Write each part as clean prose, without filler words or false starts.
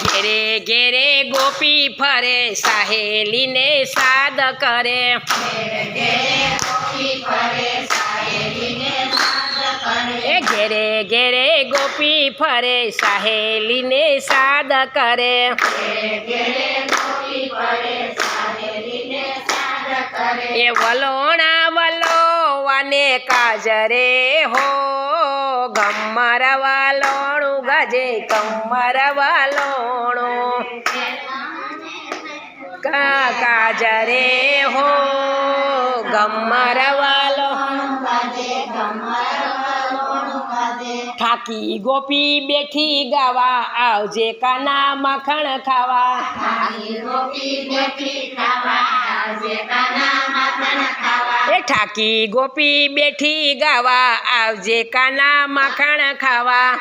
ઘેરે ઘેરે ગોપી ફરે સહેલીને સાદ કરે એ ઘેરે ઘેરે ગોપી ફરે સહેલીને સાદ કરે એ વલોણા વલોવાને કાજરે હો ગમ્મર વાલોણું ગજે કમ્મર વાલોણું કાજરે હો ગમ્મર વાલો થાકી ગોપી બેઠી ગાવા આવજે કાના માખણ ખાવા એ ઠાકી ગોપી બેઠી ગાવા આવજે કાના માખણ ખાવા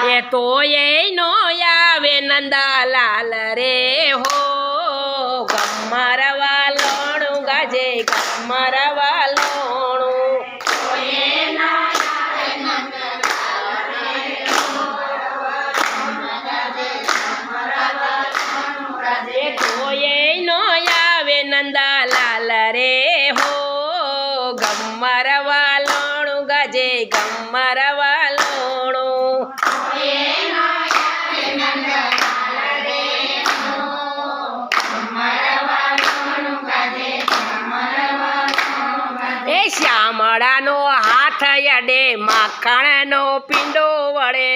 એ તો નો આવે નંદાલાલ રે હો ગમ્મર વાલોણું ગાજે ગમ્મર વાલોણું એ તોય નો આવે નંદાલાલ રે હો ગમ્મર વાલોણું ગાજે ગમ્મર વાલોણું એ શ્યામળાનો હાથ અડે માખણનો પીંડો વળે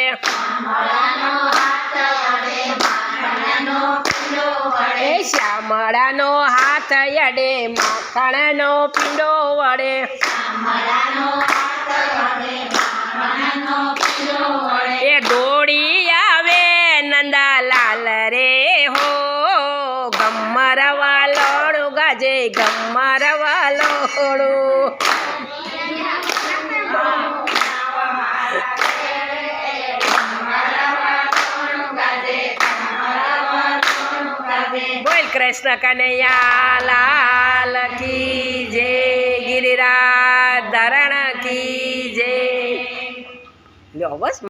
એ શ્યામળાનો હાથ અડે માખણનો પીંડો વળે એ દોડી આવે નંદાલાલ રે હો ગમ્મર વાલોણું ગાજે ગમ્મર વાલોણું બોલ કૃષ્ણ કનૈયા લાલ કી જય ગિરિરાજ ધરણ કી જય લ્યો બસ